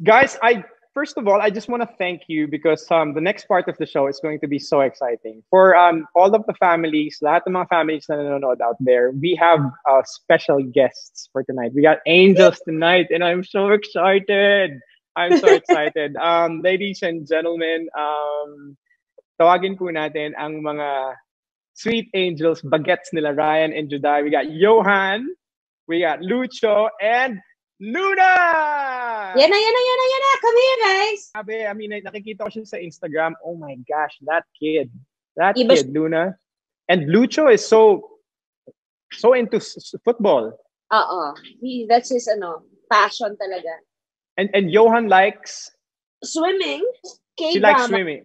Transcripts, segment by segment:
Guys, I first of all, I just want to thank you because the next part of the show is going to be so exciting for all of the families, lahat ng mga families na nanonood out there. We have special guests for tonight. We got angels tonight, and I'm so excited. I'm so excited. Ladies and gentlemen, tawagin po natin ang mga sweet angels, bagets nila Ryan and Juday. We got Johan, we got Lucho, and Luna! Yan na, yan na, yan na, yan na. Come here, guys. Sabi, I mean, nakikita ko siya sa Instagram. Oh my gosh, that kid. That kid, Luna. And Lucho is so into football. That's his passion talaga. And Johan likes swimming. She likes swimming.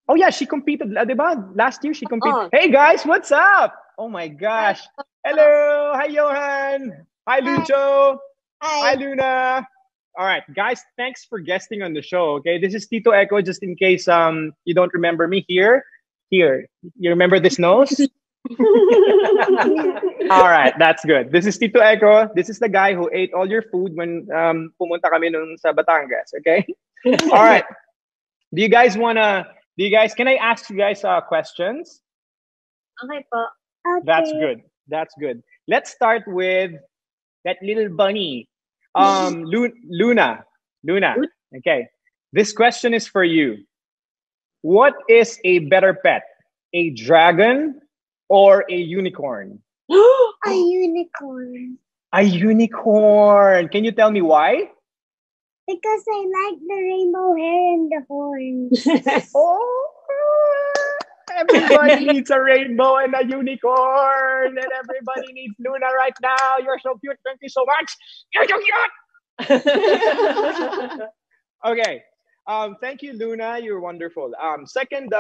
Oh yeah, she competed, diba? Last year she competed. Hey guys, what's up? Oh my gosh. Hello. Hi Johan. Hi Lucho. Hi Luna. All right, guys, thanks for guesting on the show. Okay, this is Tito Echo. Just in case you don't remember me, here. You remember this nose? All right, that's good. This is Tito Echo. This is the guy who ate all your food when pumunta kami nung sa Batangas. Okay. All right. Can I ask you guys questions? Okay po. Okay. That's good. That's good. Let's start with that little bunny. Luna. Okay. This question is for you. What is a better pet? A dragon or a unicorn? A unicorn. A unicorn. Can you tell me why? Because I like the rainbow hair and the horns. Oh, everybody needs a rainbow and a unicorn, and everybody needs Luna right now. You're so cute. Thank you so much. You're so cute. Okay. Thank you, Luna. You're wonderful. Second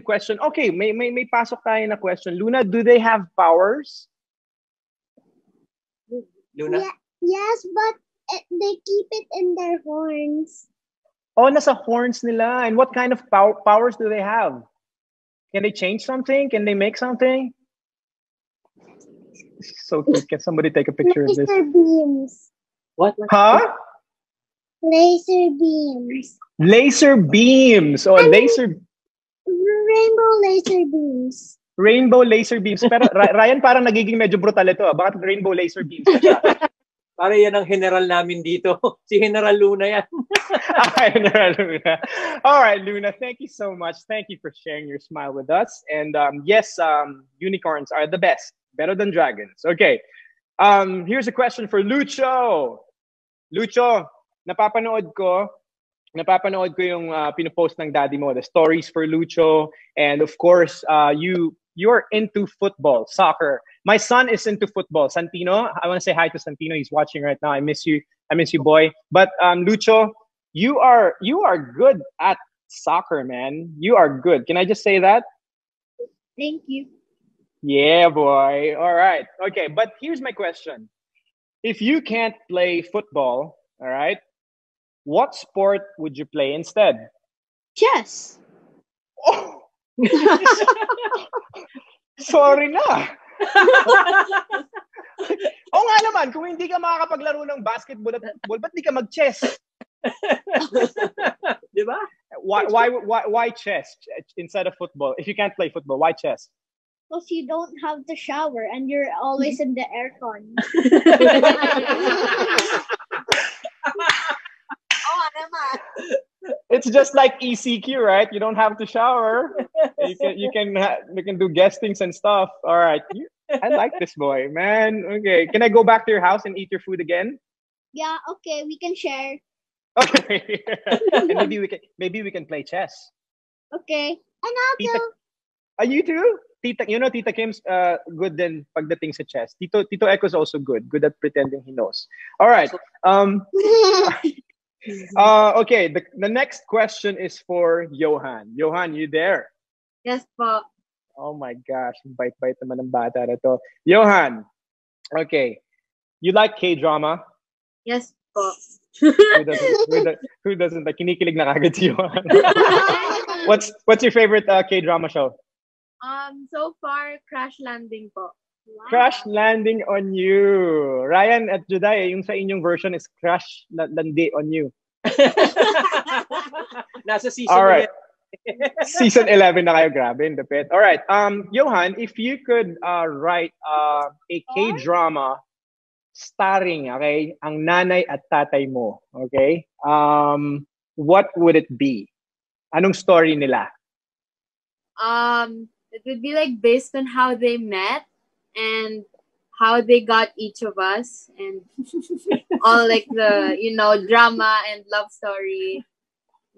question. Okay, may pasok tayo na question. Luna, do they have powers? Luna? Yeah, yes, but they keep it in their horns. Oh, nasa horns nila. And what kind of powers do they have? Can they change something? Can they make something? So cute. Can somebody take a picture of this? Laser beams. What? Huh? Laser beams. Laser beams. Oh, laser... Rainbow laser beams. Rainbow laser beams. Pero Ryan, parang nagiging medyo brutal ito. Bakit rainbow laser beams? Para yan ang general namin dito. Si General Luna yan. General Luna. All right, Luna, thank you so much. Thank you for sharing your smile with us. And yes, unicorns are the best. Better than dragons. Okay. Here's a question for Lucho. Lucho, napapanood ko yung pinupost ng daddy mo, the stories for Lucho. And of course, you're into football, soccer. My son is into football. Santino, I want to say hi to Santino. He's watching right now. I miss you, boy. But Lucho, you are good at soccer, man. You are good. Can I just say that? Thank you. Yeah, boy. All right. Okay, but here's my question. If you can't play football, all right, what sport would you play instead? Chess. Oh. Sorry na. Oo nga naman, kung hindi ka makakapaglaro ng basketball at football, ba't di ka mag-chess? Diba? Why chess instead of football? If you can't play football, why chess? Because you don't have to shower and you're always in the aircon. It's just like ECQ, right? You don't have to shower. You can do guestings and stuff. All right. I like this boy, man. Okay. Can I go back to your house and eat your food again? Yeah, okay, we can share. Okay. And maybe we can play chess. Okay. And also you too? Tita Kim's good din pagdating sa chess. Tito Echo's also good at pretending he knows. All right. Okay, the next question is for Johan. Johan, you there? Yes po. Oh my gosh, bite naman ng bata na to. Johan, okay. You like K-drama? Yes po. Who doesn't? Kinikilig na kagad si Johan. What's your favorite K-drama show? So far, Crash Landing po. Crash landing on you. Ryan at Juday, yung sa inyong version is crash landi on you. Nasa season All right. 11. Season 11 na kayo. Grabe, in the pit. All right. Johan, if you could write a K-drama starring, okay, ang nanay at tatay mo, okay, what would it be? Anong story nila? It would be like based on how they met and how they got each of us and all like the, drama and love story,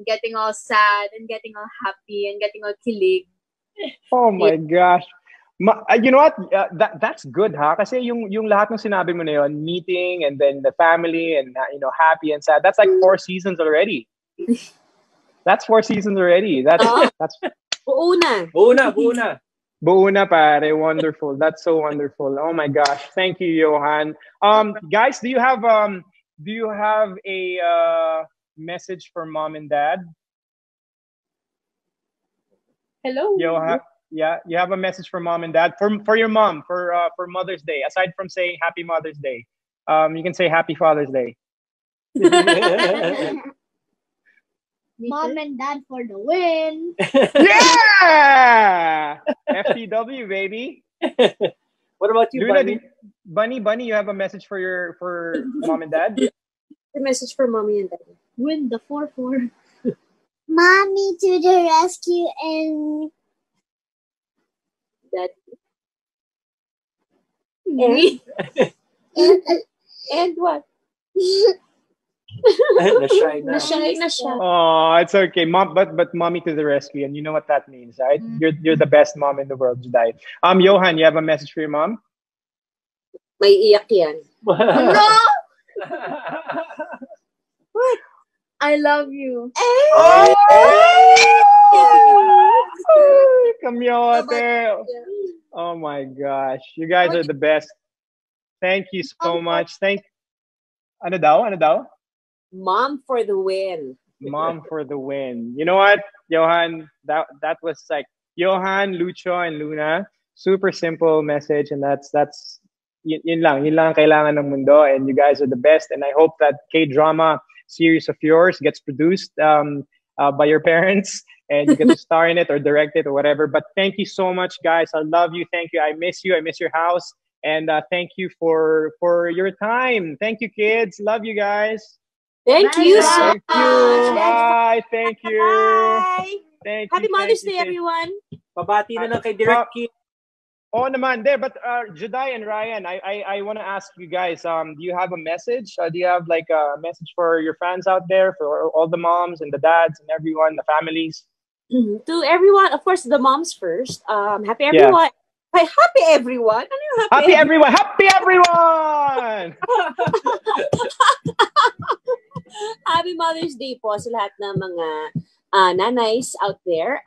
getting all sad and getting all happy and getting all kilig. Oh my gosh. You know what? That's good, ha? Kasi yung lahat ng sinabi mo na yun, meeting and then the family and happy and sad. That's like 4 seasons already. That's 4 seasons already. That's Buo na. buo na, pare. Wonderful. That's so wonderful. Oh my gosh. Thank you, Johan. Guys, do you have a message for mom and dad? Hello. Johan, yeah, you have a message for mom and dad for your mom for Mother's Day. Aside from saying Happy Mother's Day, you can say Happy Father's Day. Mom and Dad for the win. Yeah, FTW baby. What about you, Luna, Bunny? Bunny, you have a message for mom and dad. The message for mommy and daddy. Win the 4-4. Mommy to the rescue and And what? Na-shy na. Na siya. Oh, it's okay, mom. But mommy to the rescue, and you know what that means, right? You're the best mom in the world, Juday. Johan, you have a message for your mom? May iyak yan. No! What? I love you. Kamyote. Oh my gosh, you guys are the best. Thank you so much. Ano daw? Mom for the win. Mom for the win. You know what, Johan? That was like Johan, Lucho, and Luna. Super simple message, and that's yun lang ang kailangan ng mundo. And you guys are the best. And I hope that K-drama series of yours gets produced by your parents, and you get to star in it or direct it or whatever. But thank you so much, guys. I love you. Thank you. I miss you. I miss your house. And thank you for your time. Thank you, kids. Love you guys. Thank you so Thank you. Bye. Thank you. Bye. Thank you. Happy Mother's thank you, Day, kids. everyone. Pabati na lang kay Direct Kid. Oh, naman there. But Juday and Ryan, I want to ask you guys. Do you have a message? Do you have like a message for your fans out there, for all the moms and the dads and everyone, the families? To everyone, of course, the moms first. Happy everyone. Hi, happy everyone. Ano yung Happy everyone. Happy everyone. Happy Mother's Day po sa lahat ng mga nanays out there.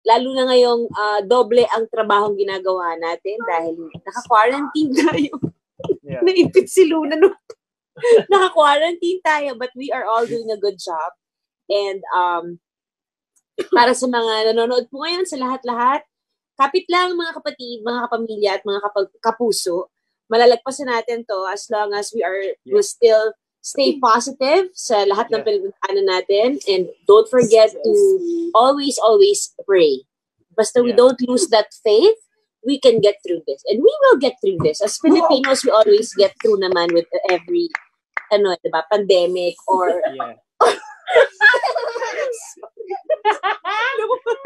Lalo na ngayong doble ang trabahong ginagawa natin dahil naka-quarantine tayo. Yeah. Naipit si Luna. No? Naka-quarantine tayo but we are all doing a good job. And para sa mga nanonood po ngayon, sa lahat-lahat, kapit lang mga kapatid, mga kapamilya at mga kapuso, malalagpasan natin to as long as we'll still stay positive sa lahat ng pinagdaanan natin, and don't forget to always pray. Basta we don't lose that faith, we can get through this. And we will get through this. As Filipinos, we always get through naman with every diba, pandemic or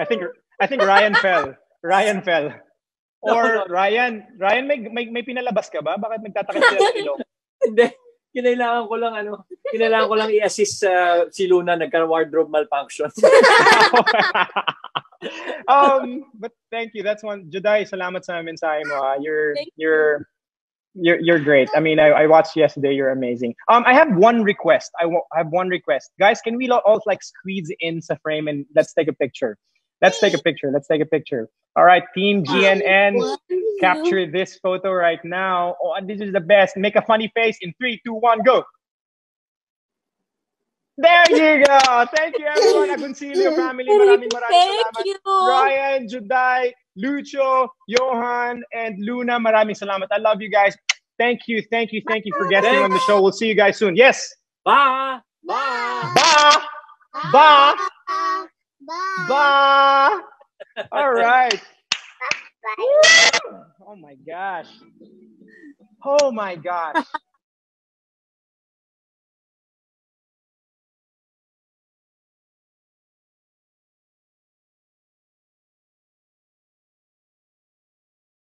I think Ryan fell. Or no. Ryan, may pinalabas ka ba? Bakit nagtatakip sila ng ilong? Hindi. Kinailangan ko lang i-assist si Luna, nagka-wardrobe malfunction. But thank you. That's one. Juday, salamat sa mensahe mo. You're great. I mean, I watched yesterday. You're amazing. I have one request. I have one request. Guys, can we all like squeeze in sa frame and let's take a picture? Let's take a picture. All right, Team GNN, capture this photo right now. Oh, this is the best. Make a funny face in 3, 2, 1, go. There you go. Thank you, everyone. Agoncillo family. Maraming salamat. Thank you. Ryan, Juday, Lucho, Johan, and Luna. Maraming salamat. I love you guys. Thank you for guesting on the show. We'll see you guys soon. Yes. Bye! Bye. Bye. Bye. Bye. All right. Bye. Oh my gosh. Oh my gosh.